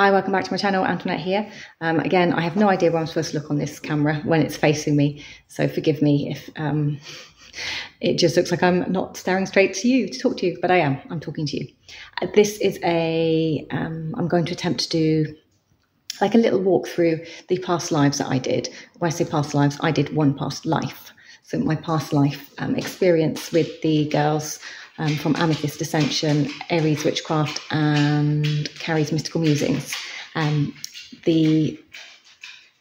Hi, welcome back to my channel. Antoinette here. Again, I have no idea where I'm supposed to look on this camera when it's facing me, so forgive me if it just looks like I'm not staring straight to you to talk to you, but I am. I'm talking to you. This is I'm going to attempt to do like a little walk through the past lives that I did. When I say past lives, I did one past life. So my past life experience with the girls from AmethystAscension, Eries Witchcraft and Carrie's Mystical Musings. The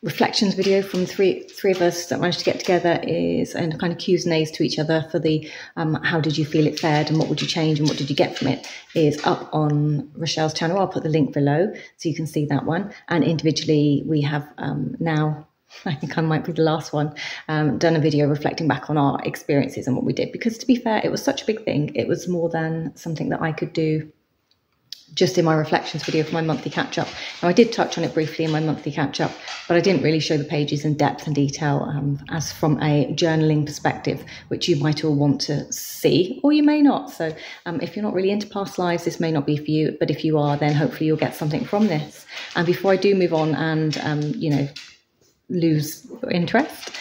reflections video from three of us that managed to get together is and kind of Q's and A's to each other for the how did you feel it fared and what would you change and what did you get from it is up on Rochelle's channel. I'll put the link below so you can see that one. And individually we have now, I think I might be the last one, done a video reflecting back on our experiences and what we did, because to be fair, it was such a big thing. It was more than something that I could do just in my reflections video for my monthly catch-up. Now, I did touch on it briefly in my monthly catch-up, but I didn't really show the pages in depth and detail as from a journaling perspective, which you might all want to see, or you may not. So if you're not really into past lives, this may not be for you, but if you are, then hopefully you'll get something from this. And before I do move on and, you know, lose interest,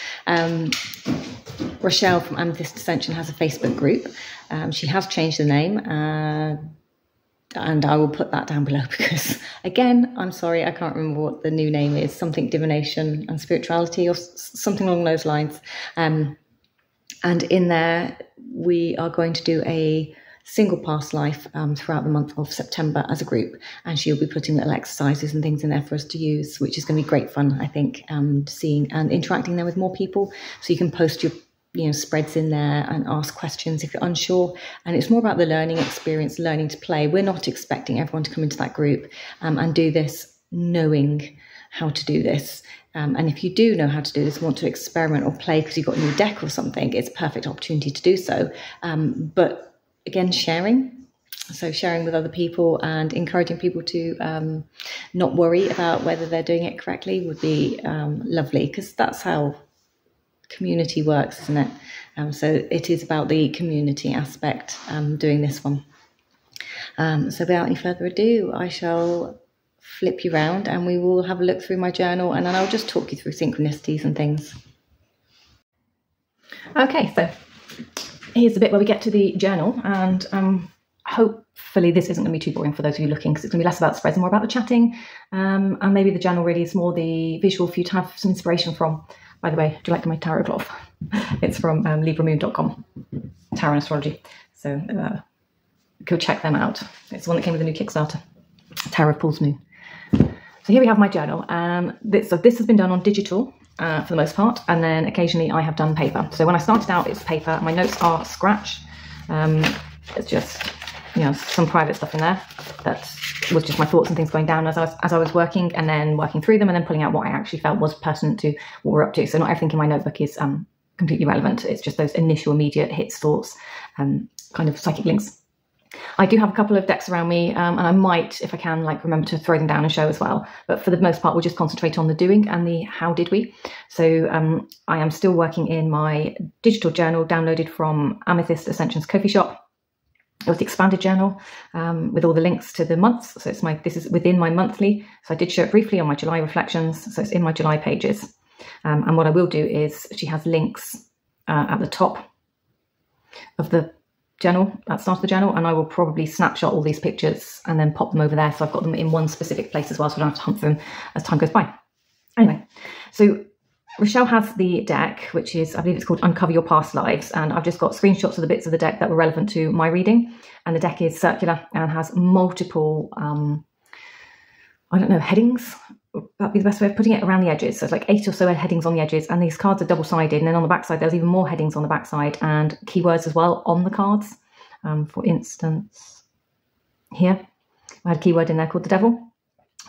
Rochelle from AmethystAscension has a Facebook group. She has changed the name, and I will put that down below because, again, I'm sorry, I can't remember what the new name is, something divination and spirituality or something along those lines. And in there, we are going to do a single past life throughout the month of September as a group, and she'll be putting little exercises and things in there for us to use, which is going to be great fun, I think, seeing and interacting there with more people. So you can post your spreads in there and ask questions if you're unsure, and it's more about the learning experience, learning to play. We're not expecting everyone to come into that group and do this knowing how to do this. And if you do know how to do this, want to experiment or play because you've got a new deck or something, it's a perfect opportunity to do so. But again, sharing with other people and encouraging people to not worry about whether they're doing it correctly would be lovely, because that's how community works, isn't it? So it is about the community aspect doing this one. So without any further ado, I shall flip you around and we will have a look through my journal, and then I'll just talk you through synchronicities and things. Okay, so here's the bit where we get to the journal, and hopefully this isn't going to be too boring for those of you looking, because it's going to be less about spreads and more about the chatting, and maybe the journal really is more the visual for you to have some inspiration from. By the way, do you like my tarot cloth? It's from LibraMoon.com, Tarot and Astrology, so go check them out. It's the one that came with a new Kickstarter, Tarot of Paul's Moon. So here we have my journal. This has been done on digital for the most part, and then occasionally I have done paper. So when I started out, it's paper. My notes are scratch. It's just, some private stuff in there that was just my thoughts and things going down as I was working, and then working through them, and then pulling out what I actually felt was pertinent to what we're up to. So not everything in my notebook is completely relevant. It's just those initial immediate hits, thoughts, kind of psychic links. I do have a couple of decks around me, and I might, if I can, remember to throw them down and show as well. But for the most part, we'll just concentrate on the doing and the how did we. So I am still working in my digital journal downloaded from AmethystAscension's Kofi shop. It was the expanded journal with all the links to the months. So this is within my monthly. So I did show it briefly on my July reflections. So it's in my July pages. And what I will do is she has links at the top of the journal, at the start of the journal, and I will probably snapshot all these pictures and then pop them over there. So I've got them in one specific place as well, so I don't have to hunt for them as time goes by. Anyway, so Rochelle has the deck, which is, I believe it's called Uncover Your Past Lives, and I've just got screenshots of the bits of the deck that were relevant to my reading. And the deck is circular and has multiple, I don't know, headings. That'd be the best way of putting it, around the edges. So it's like 8 or so headings on the edges, and these cards are double-sided, and then on the backside there's even more headings on the backside and keywords as well on the cards. For instance, here I had a keyword in there called the devil,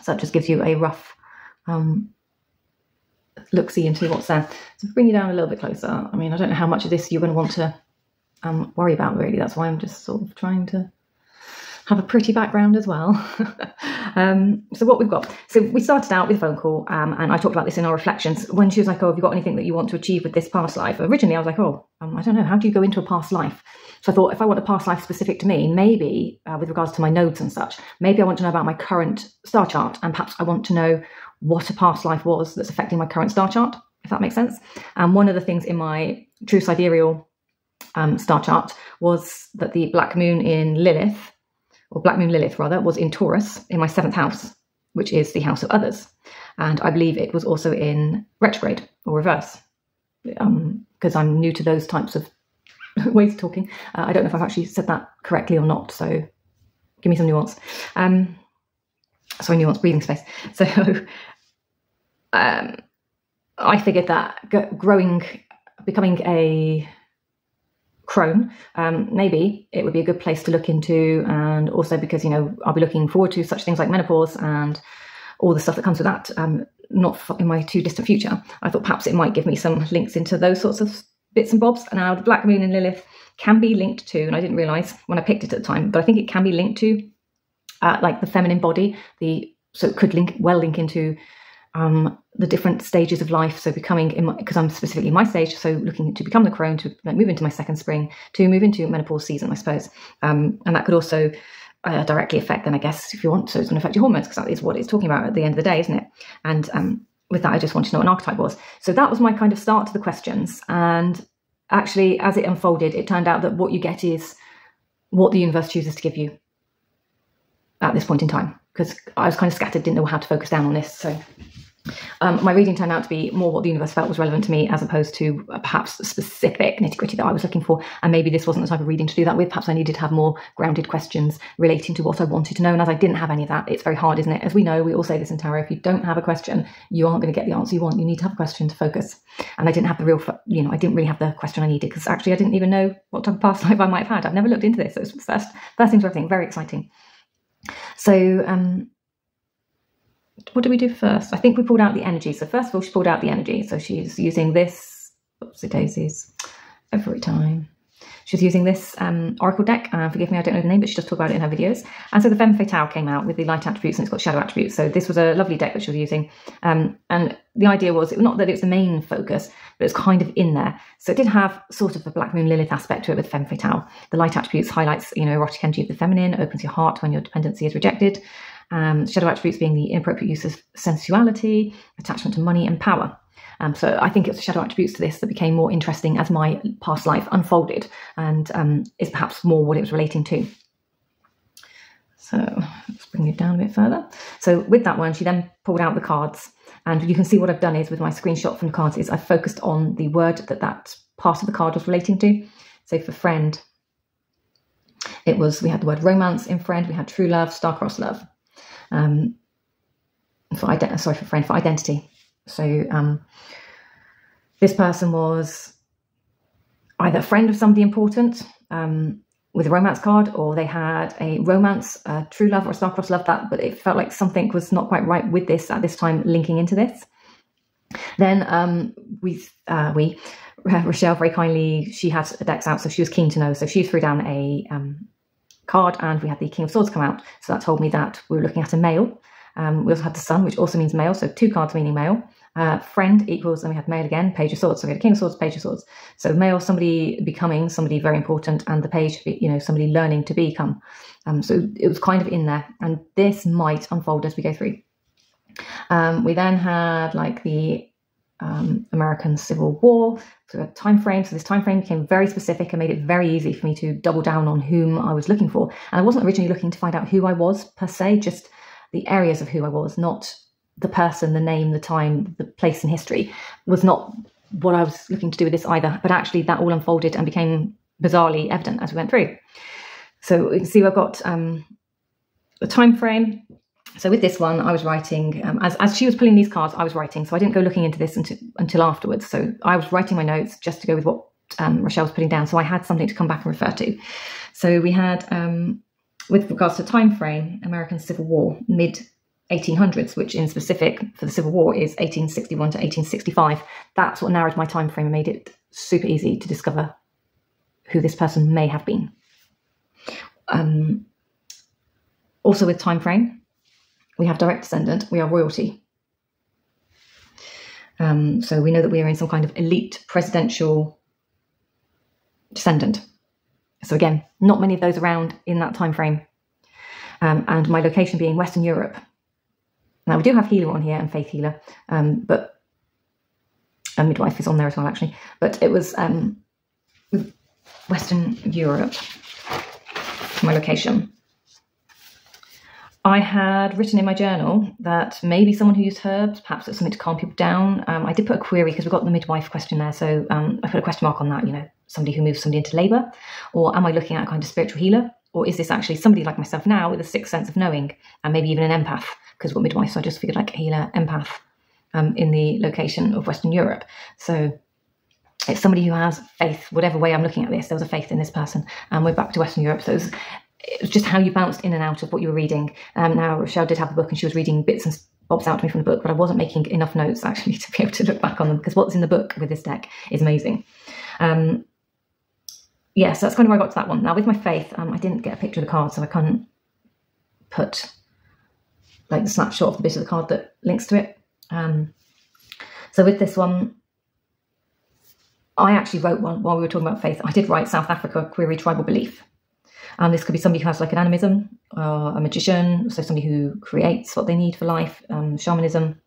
so that just gives you a rough look-see into what's there. So bring you down a little bit closer. I mean, I don't know how much of this you're going to want to worry about, really. That's why I'm just sort of trying to have a pretty background as well. So what we've got, so we started out with a phone call, and I talked about this in our reflections when she was like, oh, have you got anything that you want to achieve with this past life? Originally I was like, oh, I don't know, how do you go into a past life? So I thought, if I want a past life specific to me, maybe with regards to my nodes and such, maybe I want to know about my current star chart, and perhaps I want to know what a past life was that's affecting my current star chart, if that makes sense. And one of the things in my true sidereal star chart was that the black moon in Lilith, or black moon Lilith rather, was in Taurus in my 7th house, which is the house of others. And I believe it was also in retrograde or reverse, because I'm new to those types of ways of talking. I don't know if I've actually said that correctly or not, so give me some nuance. Sorry, nuance, breathing space. So I figured that becoming a crone, maybe it would be a good place to look into, and also because, you know, I'll be looking forward to such things like menopause and all the stuff that comes with that, not in my too distant future. I thought perhaps it might give me some links into those sorts of bits and bobs. And now the black moon in Lilith can be linked to, and I didn't realise when I picked it at the time, but I think it can be linked to like the feminine body, so it could link into the different stages of life. So becoming, because I'm specifically in my stage, so looking to become the crone, to move into my 2nd spring, to move into menopause season, I suppose. And that could also directly affect, then I guess, if you want, so it's going to affect your hormones, because that is what it's talking about at the end of the day, isn't it? And with that, I just wanted to know what an archetype was. So that was my kind of start to the questions. And actually, as it unfolded, it turned out that what you get is what the universe chooses to give you at this point in time, because I was kind of scattered, didn't know how to focus down on this. So my reading turned out to be more what the universe felt was relevant to me, as opposed to perhaps specific nitty-gritty that I was looking for. And maybe this wasn't the type of reading to do that with. Perhaps I needed to have more grounded questions relating to what I wanted to know. And as I didn't have any of that, it's very hard, isn't it? As we know, we all say this in tarot, if you don't have a question, you aren't going to get the answer you want. You need to have a question to focus. And I didn't have the real, I didn't really have the question I needed, because actually I didn't even know what type of past life I might have had. I've never looked into this. So it's first thing to everything, very exciting. So what did we do first? I think we pulled out the energy. So first of all, she pulled out the energy. So she's using this, oopsie daisies, every time. She's using this oracle deck. Forgive me, I don't know the name, but she does talk about it in her videos. And so the Femme Fatale came out with the light attributes, and it's got shadow attributes. So this was a lovely deck that she was using. And the idea was, not that it's the main focus, but it's kind of in there. So it did have sort of a Black Moon Lilith aspect to it with Femme Fatale. The light attributes highlights, erotic energy of the feminine, opens your heart when your dependency is rejected. Shadow attributes being the inappropriate use of sensuality, attachment to money and power. So I think it's the shadow attributes to this that became more interesting as my past life unfolded, and is perhaps more what it was relating to. So let's bring it down a bit further. So with that one, she then pulled out the cards, and you can see what I've done is with my screenshot from the cards is I've focused on the word that part of the card was relating to. So for friend, we had the word romance in friend, we had true love, star-crossed love. For identity. So this person was either a friend of somebody important with a romance card, or they had a romance, true love, or a star-crossed love, but it felt like something was not quite right with this at this time, linking into this. Then Rochelle very kindly, she had a deck out, so she was keen to know. So she threw down a card, and we had the King of Swords come out. So that told me that we were looking at a male. We also had the Sun, which also means male. So 2 cards meaning male. Friend equals, and we had male again, Page of Swords. So we had a King of Swords, Page of Swords. So male, somebody becoming somebody very important, and the Page, somebody learning to become. So it was kind of in there, and this might unfold as we go through. We then had like the American Civil War, so a time frame. So this time frame became very specific and made it very easy for me to double down on whom I was looking for. And I wasn't originally looking to find out who I was per se, just the areas of who I was, not the person, the name, the time, the place in history was not what I was looking to do with this either. But actually that all unfolded and became bizarrely evident as we went through. So you can see I've got the time frame. So with this one, I was writing, as she was pulling these cards, I was writing. So I didn't go looking into this until afterwards. So I was writing my notes just to go with what Rochelle was putting down. So I had something to come back and refer to. So we had, with regards to time frame, American Civil War, mid-1800s, which in specific for the Civil War is 1861 to 1865. That's what narrowed my time frame and made it super easy to discover who this person may have been. Also with time frame, we have direct descendant, we are royalty. So we know that we are in some kind of elite presidential descendant. So again, not many of those around in that time frame. And my location being Western Europe. Now we do have healer on here and faith healer, but a midwife is on there as well actually. But it was Western Europe, my location. I had written in my journal that maybe someone who used herbs, perhaps it's something to calm people down. I did put a query because we've got the midwife question there, so I put a question mark on that, you know, somebody who moves somebody into labour, or am I looking at a kind of spiritual healer, or is this actually somebody like myself now with a sixth sense of knowing, and maybe even an empath, because we're midwife, so I just figured like healer, empath in the location of Western Europe. So it's somebody who has faith, whatever way I'm looking at this, there was a faith in this person, and we're back to Western Europe, so it was just how you bounced in and out of what you were reading. Now, Rochelle did have the book and she was reading bits and bobs out to me from the book, but I wasn't making enough notes actually to be able to look back on them, because what's in the book with this deck is amazing. Yes, that's kind of where I got to that one. Now, with my faith, I didn't get a picture of the card, so I can't put like the snapshot of the bit of the card that links to it. So with this one, I actually wrote one while we were talking about faith. I did write South Africa, query tribal belief. This could be somebody who has like an animism, a magician, so somebody who creates what they need for life, shamanism,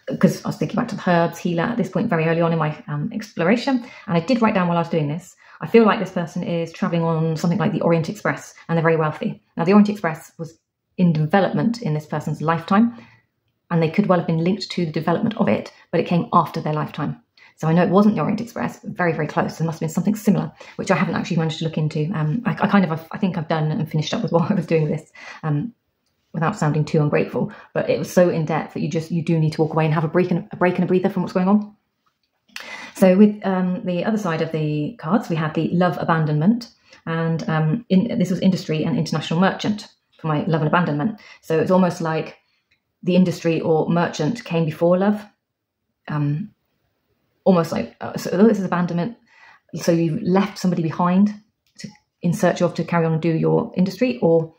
because I was thinking back to the herbs, healer at this point very early on in my exploration. And I did write down while I was doing this, I feel like this person is travelling on something like the Orient Express, and they're very wealthy. Now, the Orient Express was in development in this person's lifetime, and they could well have been linked to the development of it, but it came after their lifetime. So I know it wasn't the Orient Express, but very, very close. There must have been something similar, which I haven't actually managed to look into. I think I've done and finished up with what I was doing with this, without sounding too ungrateful. But it was so in depth that you do need to walk away and have a break and a breather from what's going on. So with the other side of the cards, we had the love abandonment, and this was industry and international merchant for my love and abandonment. So it's almost like the industry or merchant came before love. Almost like, so this is abandonment. So you left somebody behind in search of to carry on and do your industry, or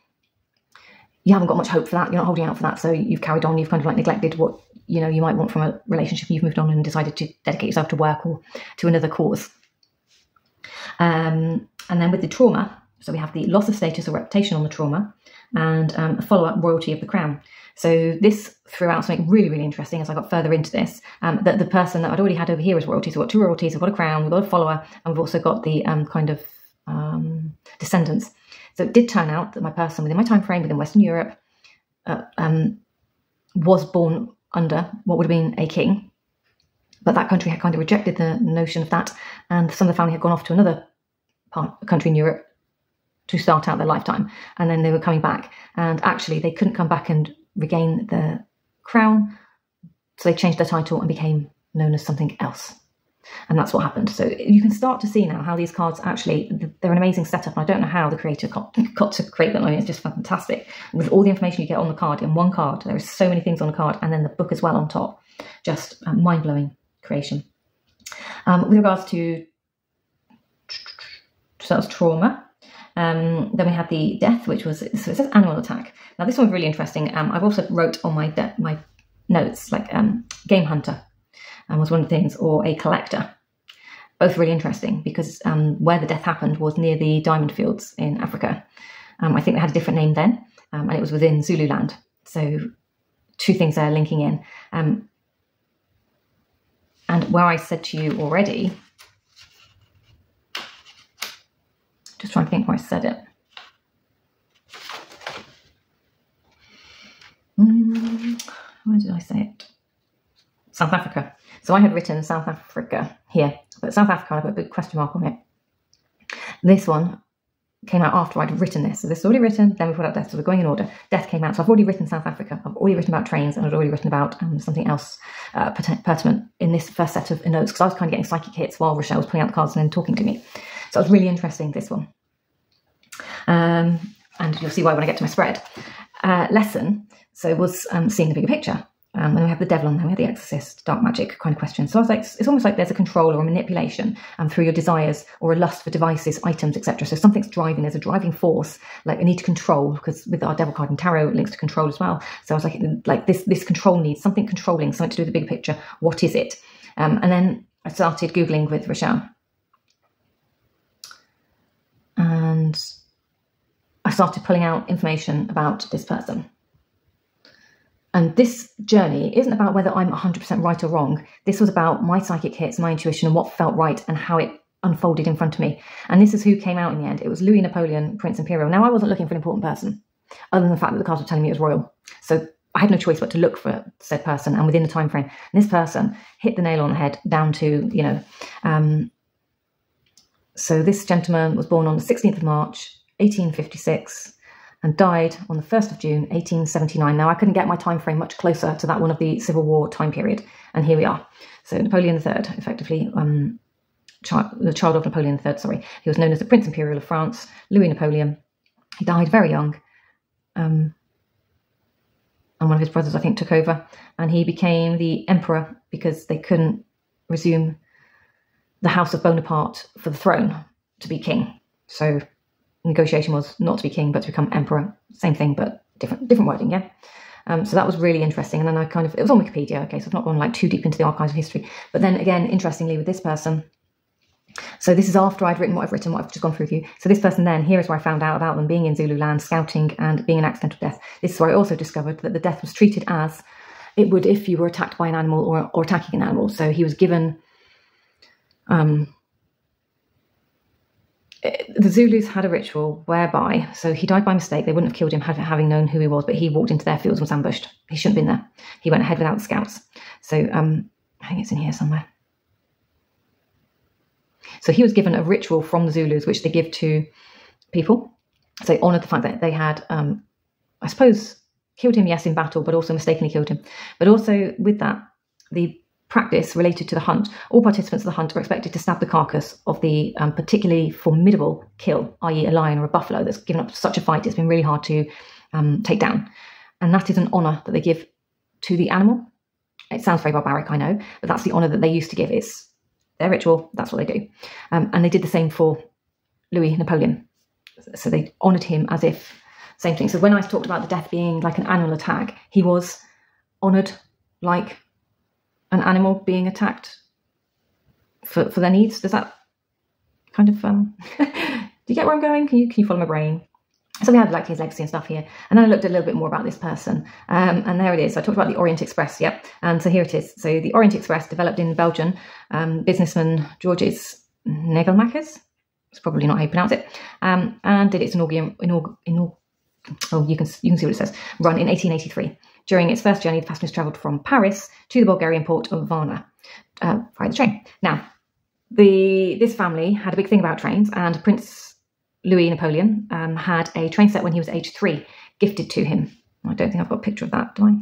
you haven't got much hope for that. You're not holding out for that. So you've carried on. You've kind of like neglected what, you know, you might want from a relationship. You've moved on and decided to dedicate yourself to work or to another cause. And then with the trauma, so we have the loss of status or reputation on the trauma, and a follow-up royalty of the crown. So this threw out something really, really interesting as I got further into this, that the person that I'd already had over here is royalty. So we've got two royalties, we've got a crown, we've got a follower, and we've also got the kind of descendants. So it did turn out that my person within my time frame, within Western Europe, was born under what would have been a king, but that country had kind of rejected the notion of that, and some of the family had gone off to another country in Europe to start out their lifetime, and then they were coming back, and actually they couldn't come back and regain the crown, so they changed their title and became known as something else. And that's what happened. So you can start to see now how these cards actually, they're an amazing setup. And I don't know how the creator got to create them. I mean, it's just fantastic. With all the information you get on the card, in one card, there are so many things on the card, and then the book as well on top. Just mind-blowing creation. With regards to, so that was trauma. Then we had the death, which was, so it says animal attack. Now this one's really interesting. I've also wrote on my notes, like game hunter was one of the things, or a collector. Both really interesting because where the death happened was near the diamond fields in Africa. I think they had a different name then, and it was within Zululand. So two things there linking in. And where I said to you already, just trying to think where I said it. Where did I say it? South Africa. So I had written South Africa here, but South Africa, I put a big question mark on it. This one came out after I'd written this. So this is already written, then we put out death, so we're going in order. Death came out, so I've already written South Africa. I've already written about trains, and I'd already written about something else pertinent in this first set of notes, because I was kind of getting psychic hits while Rochelle was pulling out the cards and then talking to me. So it was really interesting, this one. And you'll see why when I get to my spread. Lesson, so it was seeing the bigger picture. And then we have the devil, and then we have the exorcist, dark magic kind of question. So I was like, it's almost like there's a control or a manipulation through your desires or a lust for devices, items, etc. So something's driving, there's a driving force, like I need to control, because with our devil card and tarot, it links to control as well. So I was like this control needs something controlling, something to do with the bigger picture. What is it? And then I started Googling with Rochelle. And I started pulling out information about this person. And this journey isn't about whether I'm 100% right or wrong. This was about my psychic hits, my intuition, and what felt right and how it unfolded in front of me. And this is who came out in the end. It was Louis Napoleon, Prince Imperial. Now, I wasn't looking for an important person, other than the fact that the cards were telling me it was royal. So I had no choice but to look for said person, and within the time frame. And this person hit the nail on the head down to, you know. So this gentleman was born on the 16th of March, 1856. And died on the 1st of June, 1879. Now, I couldn't get my time frame much closer to that one of the Civil War time period. And here we are. So Napoleon III, effectively, the child of Napoleon III, sorry. He was known as the Prince Imperial of France, Louis Napoleon. He died very young. And one of his brothers, I think, took over. And he became the emperor because they couldn't resume the House of Bonaparte for the throne to be king. So negotiation was not to be king, but to become emperor. Same thing, but different wording, yeah? So that was really interesting. And then it was on Wikipedia, okay, so I've not gone like too deep into the archives of history. But then again, interestingly, with this person, so this is after I'd written what I've just gone through with you. So this person then, here is where I found out about them being in Zululand, scouting, and being an accidental death. This is where I also discovered that the death was treated as it would if you were attacked by an animal or attacking an animal. So he was given... the Zulus had a ritual whereby, so he died by mistake. They wouldn't have killed him having known who he was, but he walked into their fields and was ambushed. He shouldn't have been there. He went ahead without the scouts. So I think it's in here somewhere. So he was given a ritual from the Zulus, which they give to people. So they honoured the fact that they had, I suppose, killed him, yes, in battle, but also mistakenly killed him. But also with that, the practice related to the hunt, all participants of the hunt are expected to stab the carcass of the particularly formidable kill, i.e. a lion or a buffalo that's given up such a fight it's been really hard to take down. And that is an honour that they give to the animal. It sounds very barbaric, I know, but that's the honour that they used to give. It's their ritual, that's what they do. And they did the same for Louis Napoleon. So they honoured him as if, same thing. So when I talked about the death being like an animal attack, he was honoured like an animal being attacked for their needs. Does that kind of do you get where I'm going? Can you follow my brain? So we had like his legacy and stuff here, and then I looked a little bit more about this person, and there it is. So I talked about the Orient Express, yep, and so here it is. So the Orient Express developed in Belgium, businessman Georges Nagelmakers, it's probably not how you pronounce it, and did its inaugural oh, you can see what it says, run in 1883. During its first journey, the passengers travelled from Paris to the Bulgarian port of Varna via the train. Now, this family had a big thing about trains, and Prince Louis Napoleon had a train set when he was age 3, gifted to him. I don't think I've got a picture of that, do I?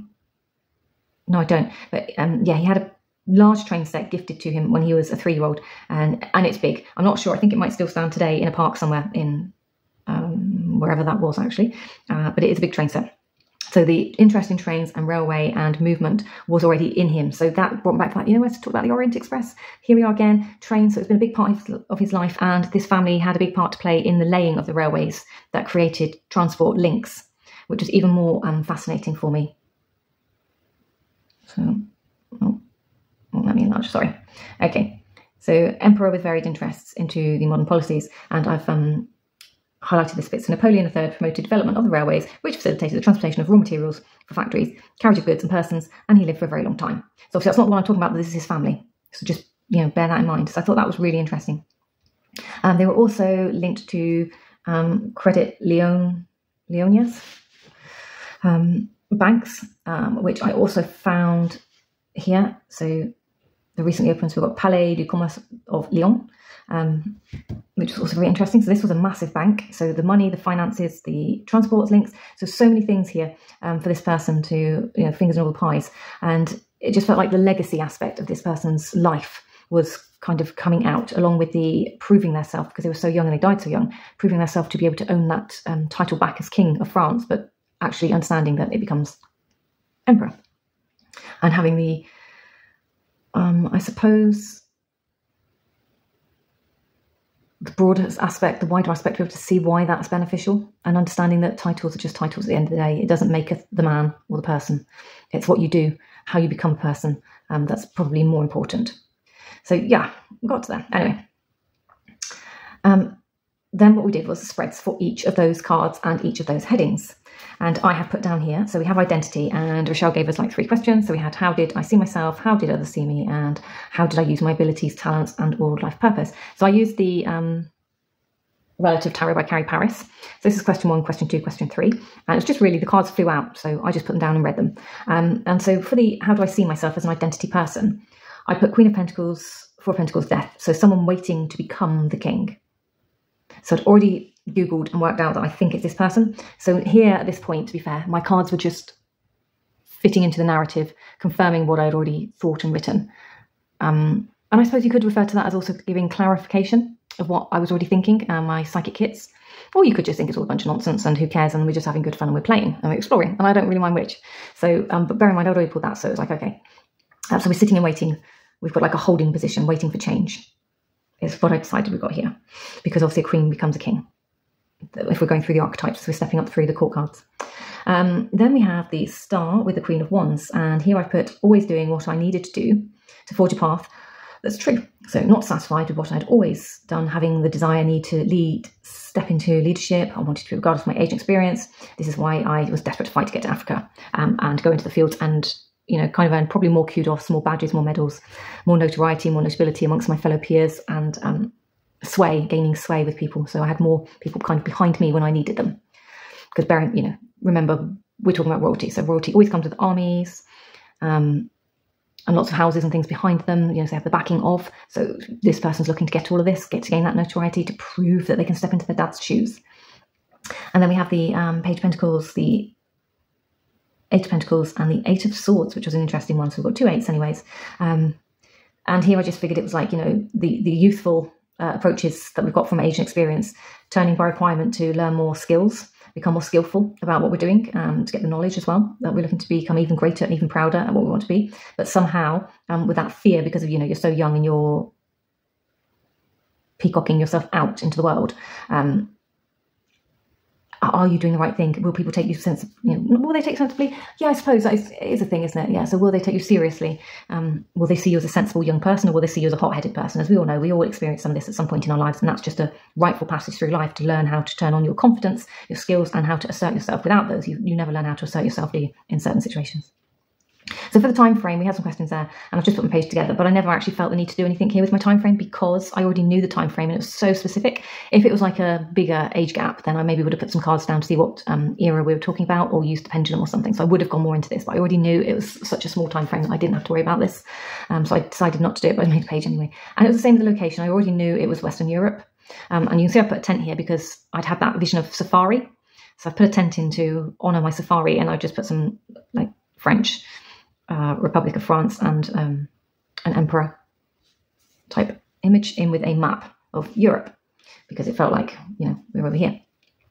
No, I don't. But yeah, he had a large train set gifted to him when he was a 3-year-old, and it's big. I'm not sure. I think it might still stand today in a park somewhere in wherever that was, actually. But it is a big train set. So the interest in trains and railway and movement was already in him. So that brought me back to that, let's talk about the Orient Express. Here we are again, trains. So it's been a big part of his life, and this family had a big part to play in the laying of the railways that created transport links, which is even more fascinating for me. So, let me enlarge, sorry. Okay, so emperor with varied interests into the modern policies, and I've highlighted this bit. So Napoleon III promoted development of the railways, which facilitated the transportation of raw materials for factories, carriage of goods and persons, and he lived for a very long time. So obviously that's not the one I'm talking about, but this is his family. So just, bear that in mind. So I thought that was really interesting. They were also linked to Credit Lyonnais banks, which I also found here. So the recently opened, so we've got Palais du Commerce of Lyon, which was also very interesting. So this was a massive bank. So the money, the finances, the transport links. So many things here for this person to, fingers in all the pies. And it just felt like the legacy aspect of this person's life was kind of coming out, along with the proving their self, because they were so young and they died so young, proving their self to be able to own that title back as King of France, but actually understanding that it becomes Emperor. and having the, I suppose, the broader aspect, the wider aspect, to be able to see why that's beneficial, and understanding that titles are just titles at the end of the day. It doesn't make the man or the person. It's what you do, how you become a person. That's probably more important. So yeah, we got to that. Anyway, then what we did was the spreads for each of those cards and each of those headings. And I have put down here, so we have identity, and Rochelle gave us like 3 questions. So we had, how did I see myself? How did others see me? And how did I use my abilities, talents, and or life purpose? So I used the Relative Tarot by Carrie Paris. So this is question 1, question 2, question 3. And it's just really, the cards flew out, so I just put them down and read them. And so for the, how do I see myself as an identity person? I put Queen of Pentacles, 4 of Pentacles, Death. So someone waiting to become the king. So I'd already Googled and worked out that I think it's this person. So here at this point, to be fair, my cards were just fitting into the narrative, confirming what I'd already thought and written. And I suppose you could refer to that as also giving clarification of what I was already thinking, my psychic kits. Or you could just think it's all a bunch of nonsense and who cares, and we're just having good fun and we're playing and we're exploring, and I don't really mind which. So, but bear in mind, I'd already pulled that, so it was like, okay. So we're sitting and waiting. We've got like a holding position, waiting for change. Is what I decided we've got here, because obviously a queen becomes a king if we're going through the archetypes, so we're stepping up through the court cards. Then we have the Star with the Queen of Wands, and here I've put always doing what I needed to do to forge a path that's true. So not satisfied with what I'd always done, having the desire, need to lead, step into leadership. I wanted to be regardless of my age and experience. This is why I was desperate to fight to get to Africa and go into the fields and, you know, kind of earn probably more kudos, more badges, more medals, more notoriety, more notability amongst my fellow peers, and gaining sway with people. So I had more people kind of behind me when I needed them. Because remember, we're talking about royalty. So royalty always comes with armies and lots of houses and things behind them. You know, so they have the backing of. So this person's looking to get all of this, get to gain that notoriety, to prove that they can step into their dad's shoes. And then we have the Page of Pentacles, the 8 of Pentacles, and the 8 of Swords, which was an interesting one. So we've got 2 8s anyways. And here I just figured it was like, you know, the youthful approaches that we've got from age and experience, turning by requirement to learn more skills, become more skillful about what we're doing, to get the knowledge as well, that we're looking to become even greater and even prouder at what we want to be. But somehow, with that fear, because of, you know, you're so young and you're peacocking yourself out into the world, are you doing the right thing? Will people take you will they take you sensibly? Yeah, I suppose that is a thing, isn't it? Yeah, so will they take you seriously? Will they see you as a sensible young person, or will they see you as a hot-headed person? As we all know, we all experience some of this at some point in our lives, and that's just a rightful passage through life to learn how to turn on your confidence, your skills, and how to assert yourself. Without those, you never learn how to assert yourself, do you, in certain situations? So for the time frame, we had some questions there, and I've just put my page together, but I never actually felt the need to do anything here with my time frame because I already knew the time frame and it was so specific. If it was like a bigger age gap, then I maybe would have put some cards down to see what era we were talking about, or used the pendulum or something. So I would have gone more into this, but I already knew it was such a small time frame that I didn't have to worry about this. So I decided not to do it, but I made a page anyway. And it was the same with the location. I already knew it was Western Europe. And you can see I put a tent here because I'd had that vision of safari. So I put a tent in to honour my safari, and I just put some like French, Republic of France, and an emperor type image in with a map of Europe, because it felt like, you know, we were over here.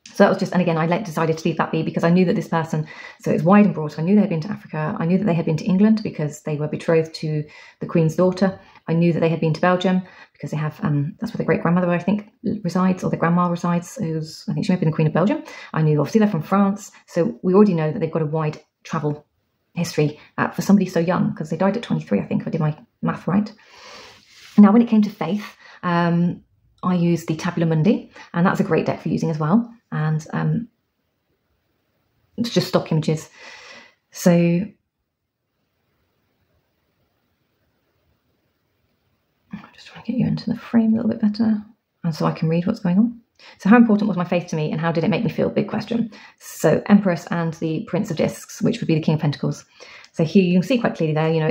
So that was just, and again, I decided to leave that be because I knew that this person, so it's wide and broad. So I knew they had been to Africa. I knew that they had been to England because they were betrothed to the Queen's daughter. I knew that they had been to Belgium because they have, that's where their great-grandmother, I think, resides, or their grandma resides, I think she may have been the Queen of Belgium. I knew obviously they're from France. So we already know that they've got a wide travel history for somebody so young, because they died at 23, I think, if I did my math right. Now, when it came to faith, I used the Tabula Mundi, and that's a great deck for using as well. And it's just stock images. So I'm just trying to get you into the frame a little bit better, and so I can read what's going on. So how important was my faith to me, and how did it make me feel? Big question. So Empress and the Prince of Discs, which would be the King of Pentacles. So here you can see quite clearly there, you know,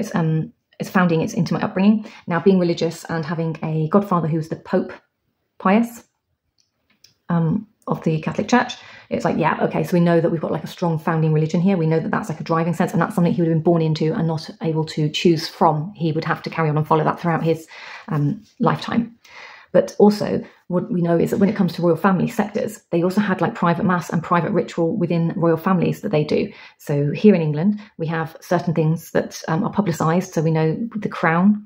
it's founding, it's into my upbringing. Now, being religious and having a godfather who's the Pope Pius of the Catholic Church, it's like, yeah, okay, so we know that we've got like a strong founding religion here. We know that that's like a driving sense, and that's something he would have been born into and not able to choose from. He would have to carry on and follow that throughout his lifetime. But also what we know is that when it comes to royal family sectors, they also had like private mass and private ritual within royal families that they do. So here in England, we have certain things that are publicised. So we know with the crown,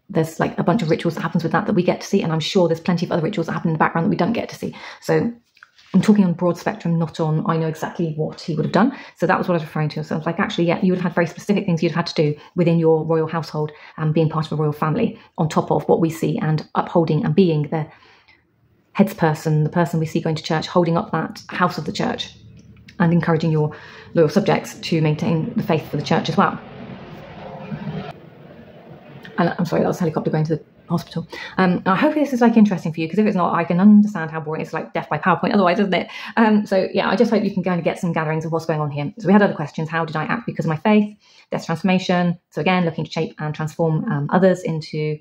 there's like a bunch of rituals that happens with that we get to see. And I'm sure there's plenty of other rituals that happen in the background that we don't get to see. So I'm talking on broad spectrum, not on I know exactly what he would have done. So that was what I was referring to. So I was like, actually, yeah, you would have had very specific things you'd have had to do within your royal household and being part of a royal family on top of what we see and upholding and being the headsperson, the person we see going to church, holding up that house of the church and encouraging your loyal subjects to maintain the faith for the church as well. And I'm sorry, that was a helicopter going to the hospital. I hope this is like interesting for you, because if it's not, I can understand how boring it's like death by PowerPoint otherwise, isn't it? So yeah, I just hope you can kind of get some gatherings of what's going on here. So we had other questions. How did I act because of my faith? Death transformation. So again, looking to shape and transform others into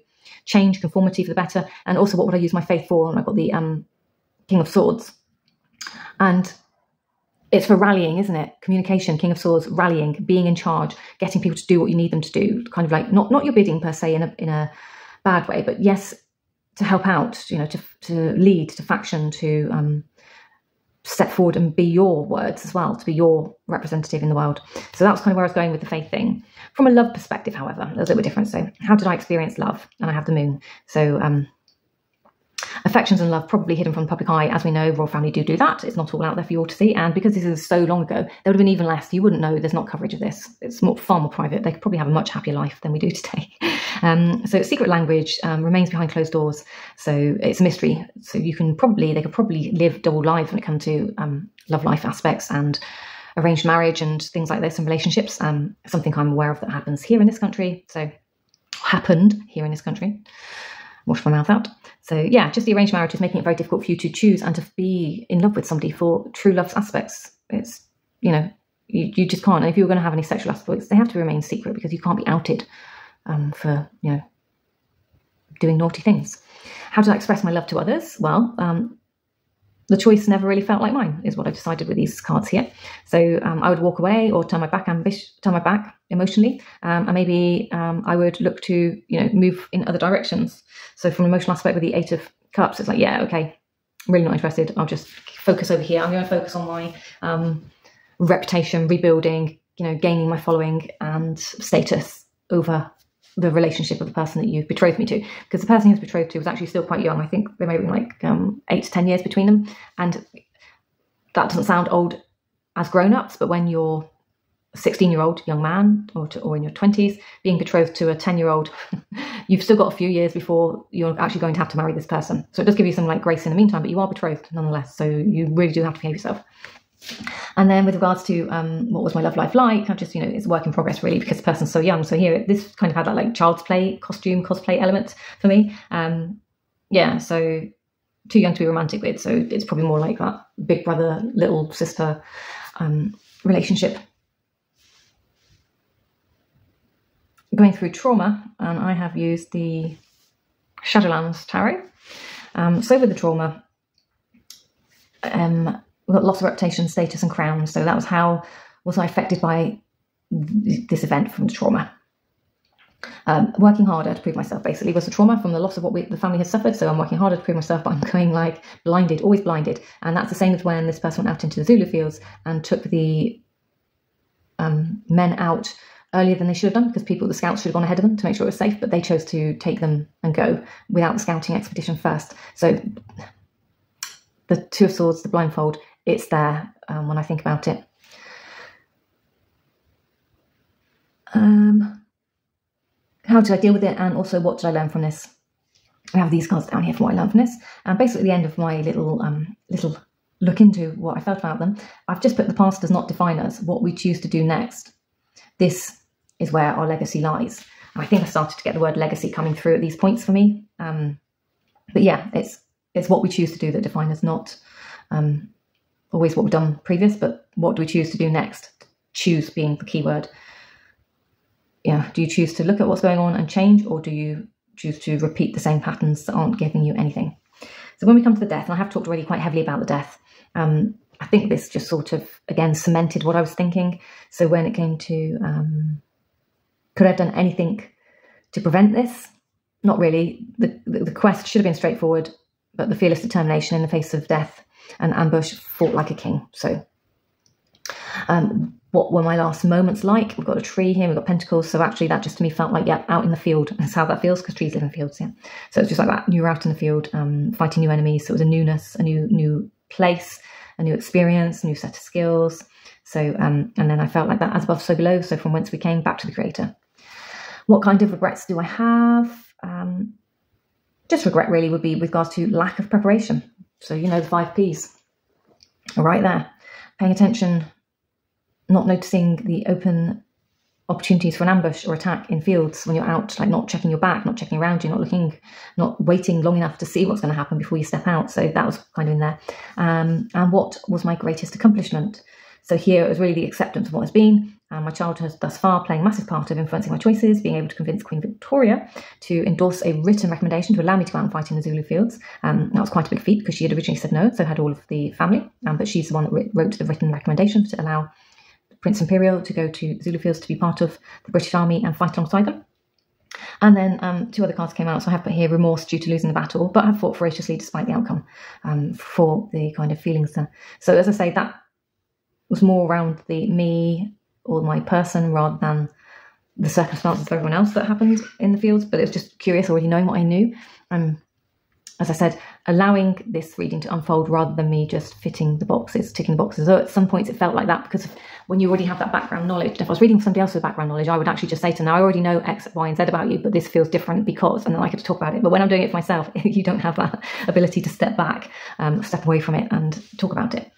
change, conformity for the better. And also, what would I use my faith for? And I've got the King of Swords. And it's for rallying, isn't it? Communication, King of Swords, rallying, being in charge, getting people to do what you need them to do. Kind of like not your bidding per se in a bad way, but yes, to help out, you know, to lead, to faction, to step forward and be your words as well, to be your representative in the world. So that's kind of where I was going with the faith thing. From a love perspective, however, a little bit different. So how did I experience love? And I have the moon. So affections and love probably hidden from the public eye. As we know, royal family do that. It's not all out there for you all to see. And because this is so long ago, there would have been even less. You wouldn't know. There's not coverage of this. It's far more private. They could probably have a much happier life than we do today. So secret language remains behind closed doors. So it's a mystery. So they could probably live double lives when it comes to love life aspects and arranged marriage and things like this and relationships. Something I'm aware of that happens here in this country. So happened here in this country. Wash my mouth out. So yeah, just the arranged marriage is making it very difficult for you to choose and to be in love with somebody for true love's aspects. It's, you know, you just can't. And if you're going to have any sexual aspects, they have to remain secret because you can't be outed for, you know, doing naughty things. How did I express my love to others? Well, the choice never really felt like mine, is what I've decided with these cards here. So I would walk away or turn my back emotionally, and maybe I would look to, you know, move in other directions. So from an emotional aspect with the 8 of Cups, it's like, yeah, okay, I'm really not interested. I'll just focus over here. I'm going to focus on my reputation, rebuilding, you know, gaining my following and status over the relationship of the person that you've betrothed me to, because the person he was betrothed to was actually still quite young. I think there may have been like 8 to 10 years between them, and that doesn't sound old as grown-ups, but when you're a 16-year-old young man or in your 20s being betrothed to a 10-year-old, you've still got a few years before you're actually going to have to marry this person. So it does give you some like grace in the meantime, but you are betrothed nonetheless, so you really do have to behave yourself. And then with regards to what was my love life like, I've just, you know, it's a work in progress really, because the person's so young. So here, this kind of had that like child's play, cosplay element for me. Yeah, so too young to be romantic with. So it's probably more like that big brother, little sister relationship. Going through trauma, and I have used the Shadowlands tarot. So with the trauma, we've got loss of reputation, status and crown. So that was how was I affected by this event from the trauma. Working harder to prove myself basically was the trauma from the loss of what the family has suffered. So I'm working harder to prove myself, but I'm going like blinded, always blinded. And that's the same as when this person went out into the Zulu fields and took the men out earlier than they should have done, because the scouts should have gone ahead of them to make sure it was safe, but they chose to take them and go without the scouting expedition first. So the 2 of Swords, the blindfold, it's there when I think about it. How did I deal with it? And also, what did I learn from this? I have these cards down here for what I learned from this. And basically, at the end of my little look into what I felt about them, I've just put the past does not define us. What we choose to do next, this is where our legacy lies. And I think I started to get the word legacy coming through at these points for me. But yeah, it's what we choose to do that define us, not always what we've done previous, but what do we choose to do next? Choose being the key word. Yeah, do you choose to look at what's going on and change, or do you choose to repeat the same patterns that aren't giving you anything? So when we come to the death, and I have talked already quite heavily about the death, I think this just sort of, again, cemented what I was thinking. So when it came to, could I have done anything to prevent this? not really. The quest should have been straightforward, but the fearless determination in the face of death and ambush, fought like a king. So what were my last moments like? We've got a tree here, we've got pentacles, so actually that just to me felt like, yeah, out in the field. That's how that feels, because trees live in fields, yeah. So it's just like that, you're out in the field, fighting new enemies. So it was a newness, a new place, a new experience, a new set of skills. So and then I felt like that, as above so below, so from whence we came, back to the creator. What kind of regrets do I have? Just regret really would be with regards to lack of preparation. So, you know, the 5 Ps are right there. Paying attention, not noticing the open opportunities for an ambush or attack in fields when you're out, like not checking your back, not checking around you, not looking, not waiting long enough to see what's going to happen before you step out. So that was kind of in there. And what was my greatest accomplishment? So here it was really the acceptance of what has been. My childhood thus far playing a massive part of influencing my choices, being able to convince Queen Victoria to endorse a written recommendation to allow me to go out and fight in the Zulu fields. That was quite a big feat because she had originally said no, so had all of the family. But she's the one that wrote the written recommendation to allow Prince Imperial to go to the Zulu fields to be part of the British Army and fight alongside them. And then 2 other cards came out. So I have put here remorse due to losing the battle, but I have fought voraciously despite the outcome, for the kind of feelings there. So as I say, that was more around the me or my person rather than the circumstances of everyone else that happened in the fields. But it was just curious, already knowing what I knew. As I said, allowing this reading to unfold rather than me just fitting the boxes, ticking the boxes. So at some points it felt like that because when you already have that background knowledge, if I was reading for somebody else with background knowledge, I would actually just say to them, I already know X, Y, and Z about you, but this feels different because, and then I could talk about it. But when I'm doing it for myself, you don't have that ability to step back, step away from it and talk about it.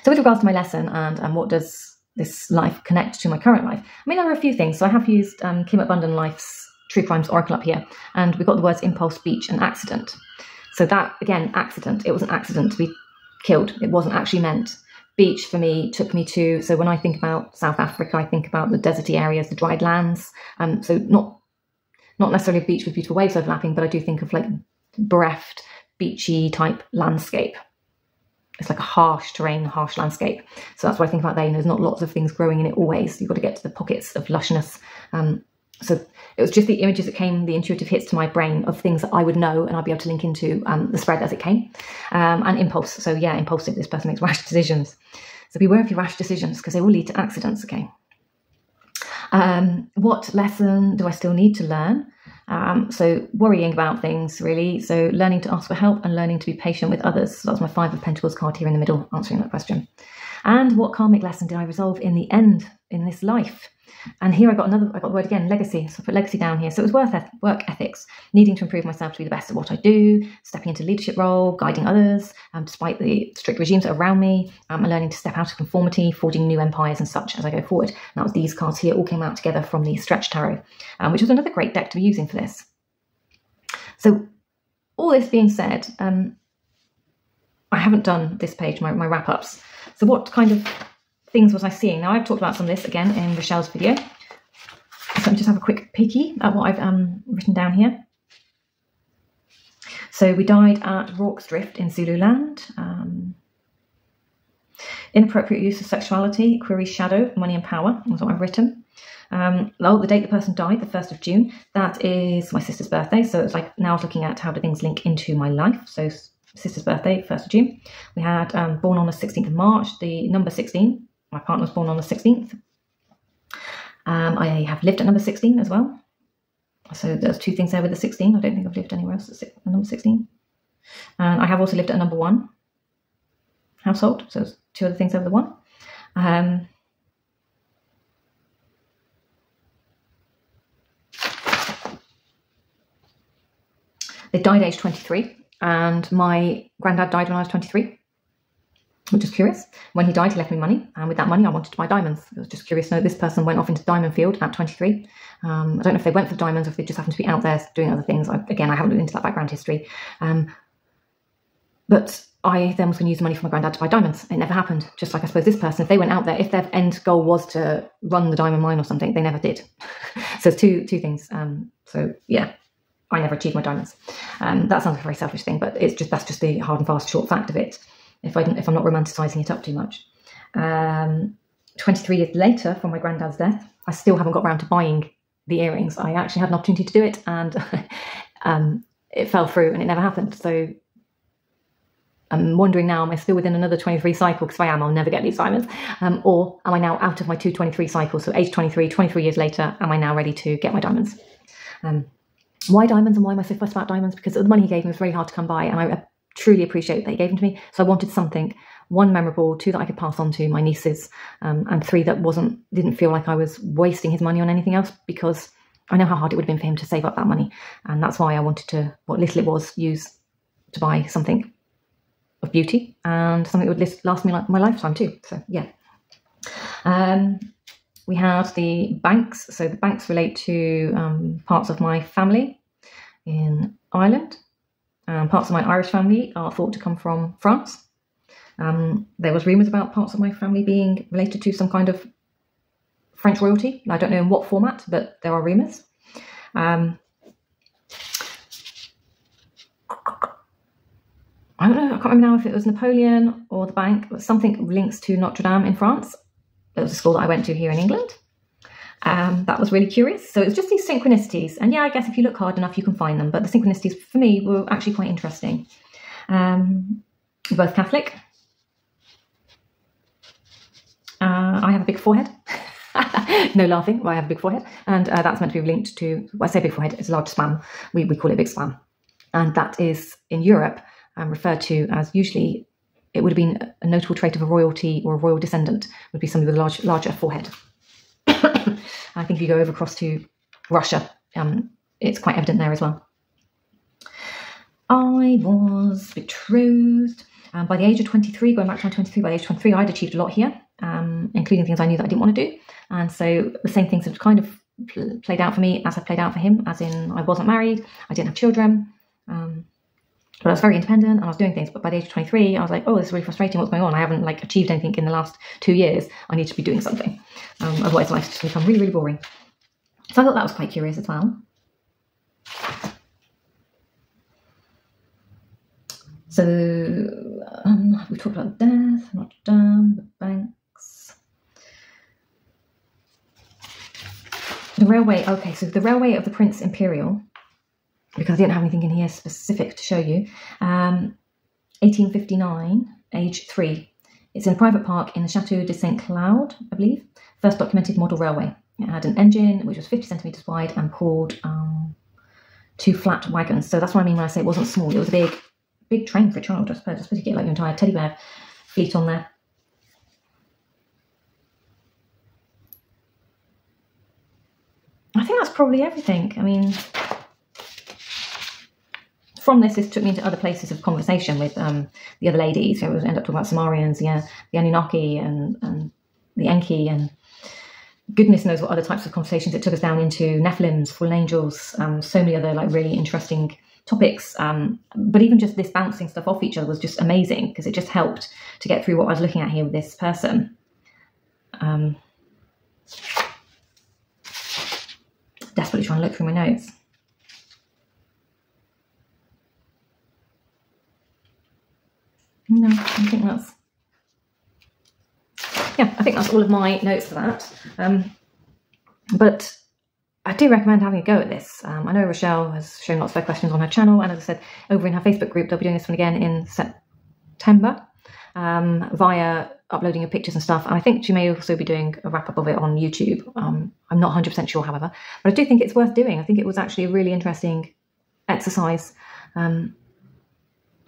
So with regards to my lesson and what does this life connect to my current life? I mean, there are a few things. So I have used Kim McBundan Life's True Crimes Oracle up here, and we've got the words impulse, speech, and accident. So that, again, accident. It was an accident to be killed. It wasn't actually meant. Beach, for me, took me to, so when I think about South Africa, I think about the deserty areas, the dried lands. So not necessarily a beach with beautiful waves overlapping, but I do think of like bereft, beachy type landscape. It's like a harsh terrain, harsh landscape. So that's what I think about there. You know, there's not lots of things growing in it always. You've got to get to the pockets of lushness. So it was just the images that came, the intuitive hits to my brain of things that I would know and I'd be able to link into the spread as it came. And impulse. So yeah, impulsive. This person makes rash decisions. So beware of your rash decisions because they will lead to accidents, okay? What lesson do I still need to learn? So worrying about things, really. So learning to ask for help and learning to be patient with others. So that's my 5 of Pentacles card here in the middle, answering that question. And what karmic lesson did I resolve in the end in this life? And here I got the word again, legacy. So I put legacy down here. So it was work ethics, needing to improve myself to be the best at what I do, stepping into leadership role, guiding others, despite the strict regimes around me, and learning to step out of conformity, forging new empires and such as I go forward. And that was these cards here, all came out together from the Stretch Tarot, which was another great deck to be using for this. So all this being said, I haven't done this page, my wrap-ups. So what kind of things was I seeing? Now I've talked about some of this again in Rochelle's video. So let me just have a quick peeky at what I've written down here. So we died at Rorke's Drift in Zululand. Inappropriate use of sexuality, query shadow, money and power, was what I've written. The date the person died, the 1st of June, that is my sister's birthday. So it's like now I was looking at how do things link into my life. So sister's birthday, 1st of June. We had born on the 16th of March, the number 16. My partner was born on the 16th. I have lived at number 16 as well. So there's 2 things there with the 16. I don't think I've lived anywhere else at number 16. And I have also lived at number 1 household. So there's 2 other things over the 1. They died aged 23. And my granddad died when I was 23. Which is curious. When he died, he left me money. And with that money, I wanted to buy diamonds. I was just curious to know this person went off into the diamond field at 23. I don't know if they went for diamonds or if they just happened to be out there doing other things. I haven't looked into that background history. But I then was going to use the money for my granddad to buy diamonds. It never happened. Just like I suppose this person, if they went out there, if their end goal was to run the diamond mine or something, they never did. So it's two things. So yeah, I never achieved my diamonds. That sounds like a very selfish thing, but that's just the hard and fast short fact of it. If I'm not romanticising it up too much. 23 years later, from my granddad's death, I still haven't got around to buying the earrings. I actually had an opportunity to do it, and it fell through and it never happened. So I'm wondering now, am I still within another 23 cycle? Because if I am, I'll never get these diamonds. Or am I now out of my 223 cycles? So age 23, 23 years later, am I now ready to get my diamonds? Why diamonds, and why am I so fussed about diamonds? Because the money he gave me was really hard to come by, and I truly appreciate that he gave them to me. So I wanted something, 1, memorable, 2, that I could pass on to my nieces, and 3, that didn't feel like I was wasting his money on anything else, because I know how hard it would have been for him to save up that money. And that's why I wanted to, what little it was, use to buy something of beauty and something that would last me like my lifetime too. So yeah. We have the banks. So the banks relate to parts of my family in Ireland. Parts of my Irish family are thought to come from France. There was rumours about parts of my family being related to some kind of French royalty. I don't know in what format, but there are rumours. I don't know, I can't remember now if it was Napoleon or the bank, but something links to Notre Dame in France. It was a school that I went to here in England. That was really curious. So it was just these synchronicities. And yeah, I guess if you look hard enough, you can find them. But the synchronicities for me were actually quite interesting. We're both Catholic. I have a big forehead. No laughing, but I have a big forehead. And that's meant to be linked to, well, I say big forehead, it's a large spam. We call it big spam. And that is in Europe referred to as, usually it would have been a notable trait of a royalty or a royal descendant, would be somebody with a larger forehead. I think if you go over across to Russia, it's quite evident there as well. I was betrothed by the age of 23, going back to my 23, by the age of 23, I'd achieved a lot here, including things I knew that I didn't want to do. And so the same things have kind of played out for me as have played out for him, as in I wasn't married, I didn't have children, but I was very independent and I was doing things. But by the age of 23, I was like, oh, this is really frustrating. What's going on? I haven't like achieved anything in the last 2 years. I need to be doing something. Otherwise life's just become really, really boring. So I thought that was quite curious as well. So we talked about death, Notre Dame, the banks. The railway, okay, so the railway of the Prince Imperial, because I didn't have anything in here specific to show you. 1859, age 3. It's in a private park in the Chateau de Saint Cloud, I believe. First documented model railway. It had an engine which was 50 centimetres wide and pulled 2 flat wagons. So that's what I mean when I say it wasn't small. It was a big train for a child, I suppose. I suppose you get like your entire teddy bear fleet on there. I think that's probably everything. I mean, from this took me into other places of conversation with the other ladies. So we ended up talking about Sumerians, yeah, the Anunnaki and the Enki, and goodness knows what other types of conversations. It took us down into Nephilims, fallen angels, so many other like really interesting topics. But even just this bouncing stuff off each other was just amazing, because it just helped to get through what I was looking at here with this person. Desperately trying to look through my notes. No, I think that's, yeah, I think that's all of my notes for that. But I do recommend having a go at this. I know Rochelle has shown lots of her questions on her channel, and as I said, over in her Facebook group, they'll be doing this one again in September via uploading of pictures and stuff. And I think she may also be doing a wrap-up of it on YouTube. I'm not 100% sure, however, but I do think it's worth doing. I think it was actually a really interesting exercise.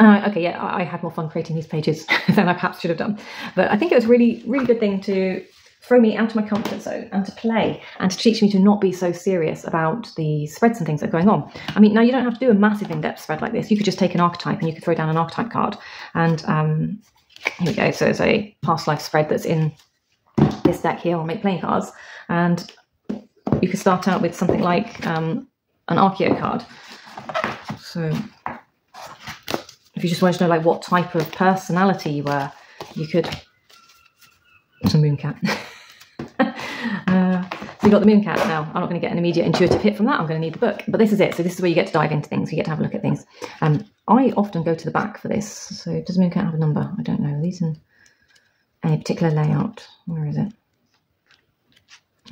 Okay, yeah, I had more fun creating these pages than I perhaps should have done. But I think it was a really, really good thing to throw me out of my comfort zone and to play and to teach me to not be so serious about the spreads and things that are going on. I mean, now you don't have to do a massive in-depth spread like this. You could just take an archetype and you could throw down an archetype card. And here we go. So it's a past life spread that's in this deck here on Make Playing Cards. And you could start out with something like an Archeo card. So if you just wanted to know like what type of personality you were, you could. It's a moon cat. So you've got the moon cat now. I'm not going to get an immediate intuitive hit from that. I'm going to need the book. But this is it. So this is where you get to dive into things. You get to have a look at things. I often go to the back for this. So does moon cat have a number? I don't know. Are these in any particular layout? Where is it?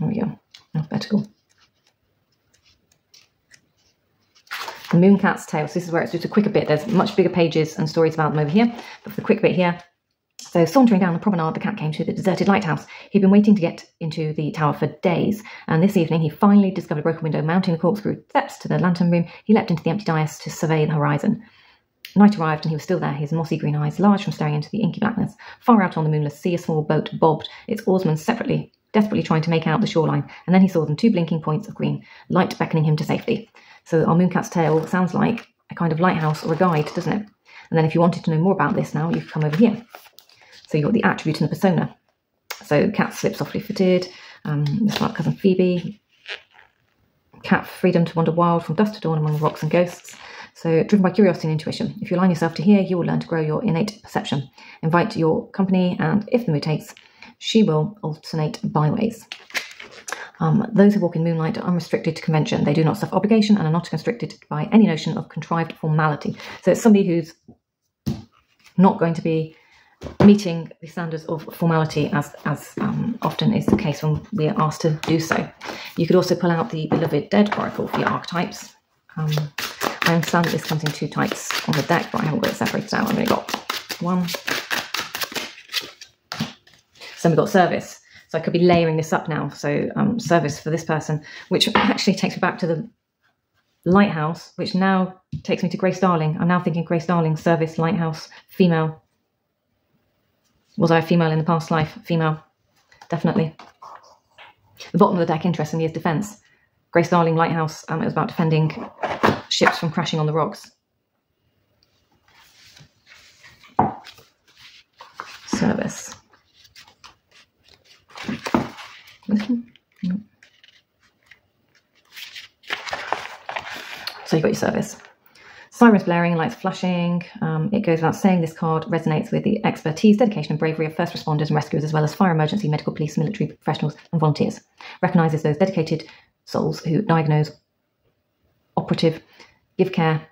There we go. Alphabetical. The Mooncat's Tale. So this is where it's just a quicker bit. There's much bigger pages and stories about them over here, but for the quick bit here. So sauntering down the promenade, the cat came to the deserted lighthouse. He'd been waiting to get into the tower for days, and this evening he finally discovered a broken window. Mounting the corkscrew steps to the lantern room, he leapt into the empty dais to survey the horizon. Night arrived and he was still there, his mossy green eyes large from staring into the inky blackness. Far out on the moonless sea, a small boat bobbed, its oarsmen separately, desperately trying to make out the shoreline, and then he saw them, 2 blinking points of green, light beckoning him to safety. So our Mooncat's Tale sounds like a kind of lighthouse or a guide, doesn't it? And then if you wanted to know more about this now, you can come over here. So you've got the attribute and the persona. So cat slips softly footed, Miss Smart Cousin Phoebe, cat freedom to wander wild from dusk to dawn among rocks and ghosts. So driven by curiosity and intuition. If you align yourself to hear, you will learn to grow your innate perception. Invite your company, and if the mood takes, she will alternate byways. Those who walk in moonlight are unrestricted to convention. They do not suffer obligation and are not constricted by any notion of contrived formality. So it's somebody who's not going to be meeting the standards of formality as often is the case when we are asked to do so. You could also pull out the Beloved Dead Oracle for your archetypes. I understand that this comes in 2 types on the deck, but I haven't got it separated out. I've only got 1. So we've got service. So I could be layering this up now. So service for this person, which actually takes me back to the lighthouse, which now takes me to Grace Darling. I'm now thinking Grace Darling, service, lighthouse, female. Was I a female in the past life? Female, definitely. The bottom of the deck, interestingly, is defence. Grace Darling, lighthouse, it was about defending ships from crashing on the rocks. Service. So you've got your service. Sirens blaring, lights flashing. It goes without saying this card resonates with the expertise, dedication and bravery of first responders and rescuers, as well as fire, emergency, medical, police, military professionals and volunteers. Recognises those dedicated souls who diagnose, operate, give care,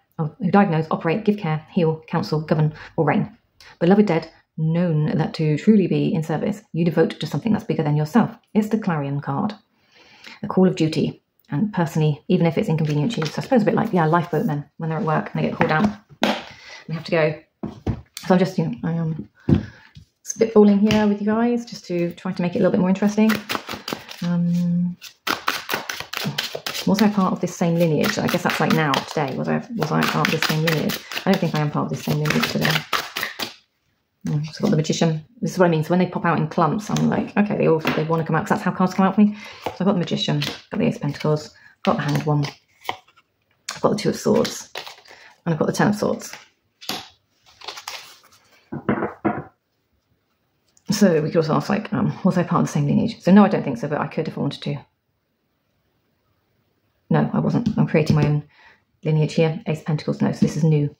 heal, counsel, govern or reign. Beloved Dead, known that to truly be in service, you devote to something that's bigger than yourself. It's the Clarion card. The call of duty. And personally, even if it's inconvenient to you, so I suppose a bit like, lifeboat men when they're at work and they get called out. We have to go. So I'm just, I am spitballing here with you guys just to try to make it a little bit more interesting. Was I part of this same lineage? I guess that's like now, today. Was I part of this same lineage? I don't think I am part of this same lineage today. So I've got the Magician. This is what I mean. So when they pop out in clumps, I'm like, okay, they want to come out because that's how cards come out for me. So I've got the Magician, got the Ace of Pentacles, got the Hanged One, I've got the 2 of Swords, and I've got the 10 of Swords. So we could also ask, like, was I part of the same lineage? So no, I don't think so, but I could if I wanted to. No, I wasn't. I'm creating my own lineage here. Ace of Pentacles, no. So this is new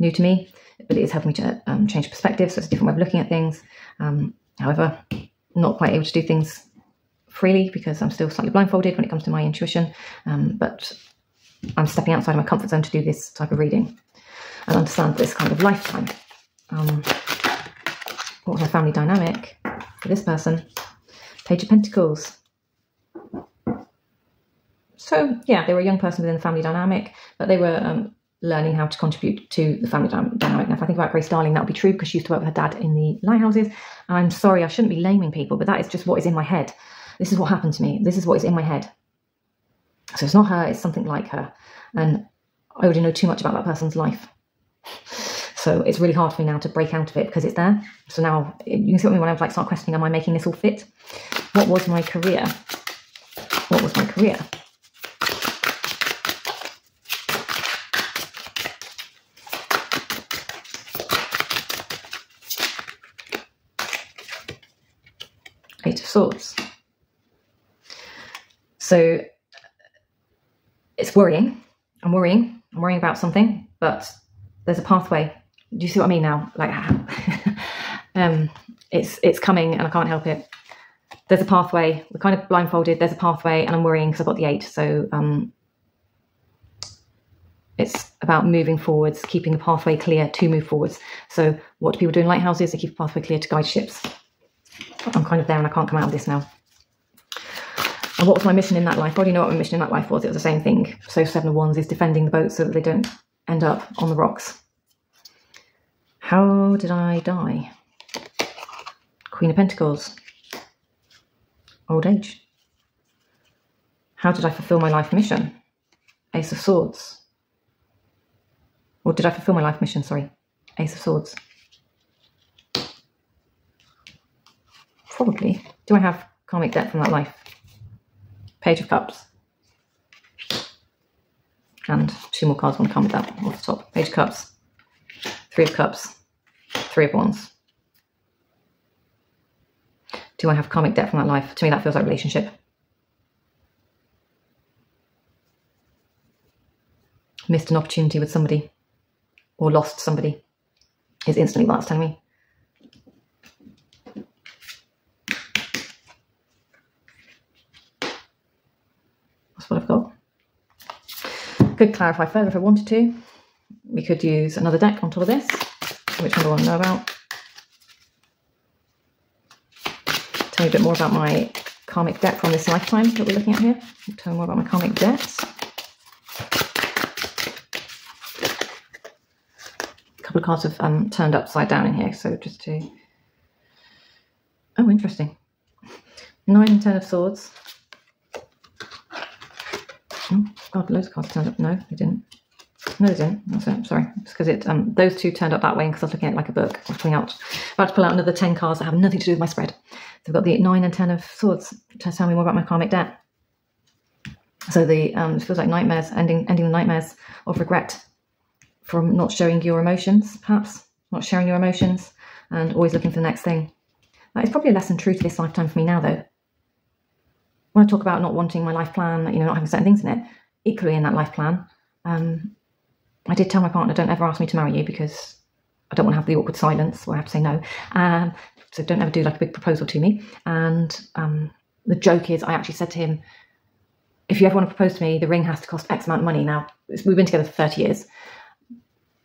to me. But it is helping me to change perspective, so it's a different way of looking at things. However, not quite able to do things freely because I'm still slightly blindfolded when it comes to my intuition, but I'm stepping outside my comfort zone to do this type of reading and understand this kind of lifetime. What was my family dynamic for this person? Page of Pentacles. So, yeah, they were a young person within the family dynamic, but they were learning how to contribute to the family dynamic. Now, if I think about Grace Darling, that would be true because she used to work with her dad in the lighthouses. And I'm sorry, I shouldn't be laming people, but that is just what is in my head. This is what happened to me. This is what is in my head. So it's not her, it's something like her. And I already know too much about that person's life. So it's really hard for me now to break out of it because it's there. So now you can see what I mean when I start questioning, am I making this all fit? What was my career? What was my career? Eight of Swords. So it's worrying. I'm worrying about something, but there's a pathway. Do you see what I mean now? Like, it's coming and I can't help it. There's a pathway. We're kind of blindfolded. There's a pathway and I'm worrying because I've got the 8. So it's about moving forwards, keeping the pathway clear to move forwards. So what do people do in lighthouses? They keep the pathway clear to guide ships. I'm kind of there and I can't come out of this now. And what was my mission in that life? I already know what my mission in that life was. It was the same thing. So 7 of Wands is defending the boat so that they don't end up on the rocks. How did I die? Queen of Pentacles. Old age. How did I fulfill my life mission? Ace of Swords. Or did I fulfill my life mission? Sorry. Ace of Swords. Probably. Do I have karmic debt from that life? Page of Cups. And 2 more cards want to come with that off the top. Page of Cups. 3 of Cups. 3 of Wands. Do I have karmic debt from that life? To me, that feels like relationship. Missed an opportunity with somebody. Or lost somebody. Is instantly what that's telling me. That's what I've got. Could clarify further if I wanted to. We could use another deck on top of this. Which one do I want to know about? Tell me a bit more about my karmic debt from this lifetime that we're looking at here. Tell me more about my karmic debts. A couple of cards have turned upside down in here, so just to... Oh, interesting. 9 and 10 of Swords. Oh, God, loads of cards turned up. No, they didn't. No, they didn't. That's it. Sorry. It's because it those 2 turned up that way because I was looking at it like a book. I was pulling out, about to pull out another 10 cards that have nothing to do with my spread. So I've got the 9 and 10 of Swords to tell me more about my karmic debt. So the it feels like nightmares, ending the nightmares of regret from not showing your emotions, perhaps not sharing your emotions, and always looking for the next thing. That is probably a lesson true to this lifetime for me now, though. When I talk about not wanting my life plan, you know, not having certain things in it, equally in that life plan, I did tell my partner, don't ever ask me to marry you because I don't want to have the awkward silence where I have to say no. So don't ever do like a big proposal to me. And the joke is I actually said to him, if you ever want to propose to me, the ring has to cost X amount of money. Now, we've been together for 30 years.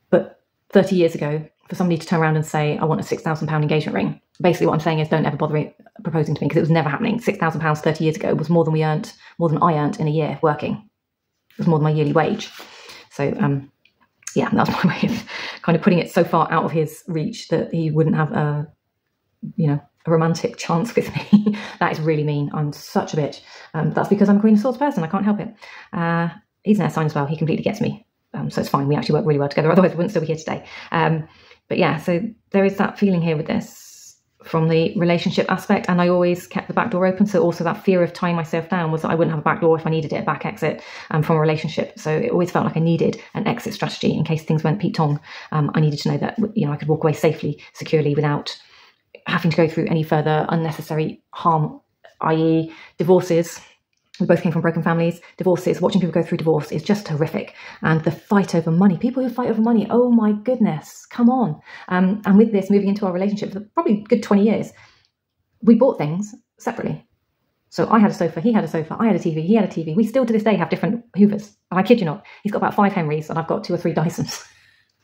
But 30 years ago, for somebody to turn around and say, I want a £6,000 engagement ring, basically what I'm saying is don't ever bother proposing to me because it was never happening. £6,000 30 years ago was more than I earned in a year working. It was more than my yearly wage. So, yeah, that's my way of kind of putting it so far out of his reach that he wouldn't have a romantic chance with me. That is really mean. I'm such a bitch. That's because I'm a Queen of Swords person. I can't help it. He's an air sign as well. He completely gets me. So it's fine. We actually work really well together. Otherwise, we wouldn't still be here today. But yeah, so there is that feeling here with this from the relationship aspect. And I always kept the back door open. So also that fear of tying myself down was that I wouldn't have a back door if I needed it, a back exit from a relationship. So it always felt like I needed an exit strategy in case things went Pete Tong. I needed to know that, you know, I could walk away safely, securely without having to go through any further unnecessary harm, i.e. divorces. We both came from broken families. Divorces, watching people go through divorce is just horrific. And the fight over money, people who fight over money, oh my goodness, come on. And with this, moving into our relationship for probably a good 20 years, we bought things separately. So I had a sofa, he had a sofa, I had a TV, he had a TV. We still to this day have different Hoovers. And I kid you not, he's got about 5 Henrys and I've got 2 or 3 Dysons.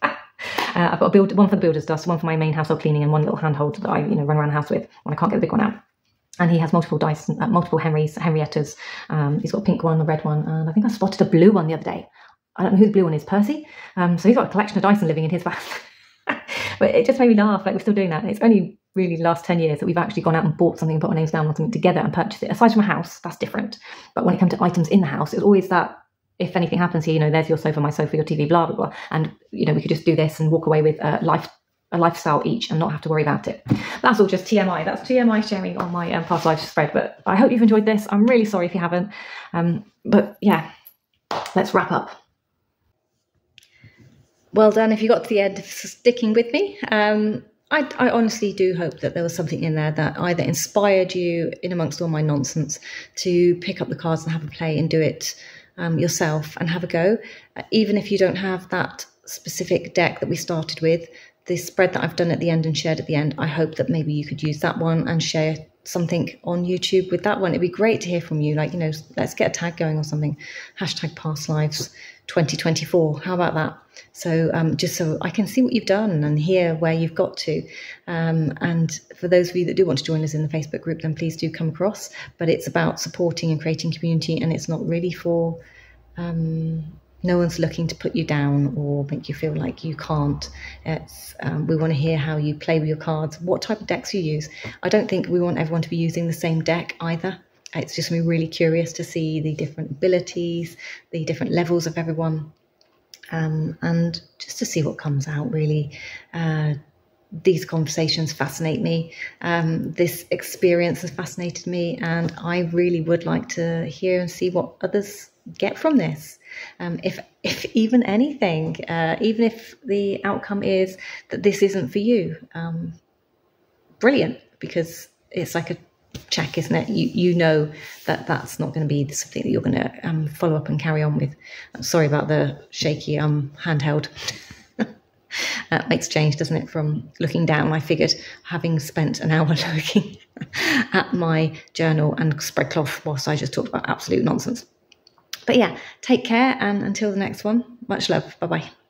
I've got one for the builder's dust, one for my main household cleaning, and one little handhold that I run around the house with when I can't get the big one out. And he has multiple Dyson, multiple Henrys, Henriettas. He's got a pink one, a red one, and I think I spotted a blue one the other day. I don't know who the blue one is, Percy. So he's got a collection of Dyson living in his bath. But it just made me laugh, like we're still doing that. And it's only really the last 10 years that we've actually gone out and bought something and put our names down on something together and purchased it. Aside from a house, that's different. But when it comes to items in the house, it's always that, if anything happens here, there's your sofa, my sofa, your TV, blah, blah, blah. And, we could just do this and walk away with a lifestyle each and not have to worry about it. That's all just TMI. That's TMI sharing on my past life spread. But I hope you've enjoyed this. I'm really sorry if you haven't. But yeah, let's wrap up. Well done if you got to the end, for sticking with me. I honestly do hope that there was something in there that either inspired you in amongst all my nonsense to pick up the cards and have a play and do it yourself and have a go. Even if you don't have that specific deck that we started with, the spread that I've done at the end and shared at the end, I hope that maybe you could use that one and share something on YouTube with that one. It'd be great to hear from you. Like, you know, let's get a tag going or something. Hashtag Past Lives 2024. How about that? So just so I can see what you've done and hear where you've got to. And for those of you that do want to join us in the Facebook group, then please do come across. But it's about supporting and creating community, and it's not really for... no one's looking to put you down or make you feel like you can't. It's we want to hear how you play with your cards, what type of decks you use. I don't think we want everyone to be using the same deck either. It's just me really curious to see the different abilities, the different levels of everyone, and just to see what comes out, really. These conversations fascinate me. This experience has fascinated me, and I really would like to hear and see what others get from this. If even anything, even if the outcome is that this isn't for you, brilliant, because it's like a check, isn't it? You know that that's not going to be something that you're going to follow up and carry on with. Sorry about the shaky handheld. Makes a change, doesn't it, from looking down. I figured, having spent an hour looking at my journal and spread cloth whilst I just talked about absolute nonsense. But yeah, take care, and until the next one, much love. Bye-bye.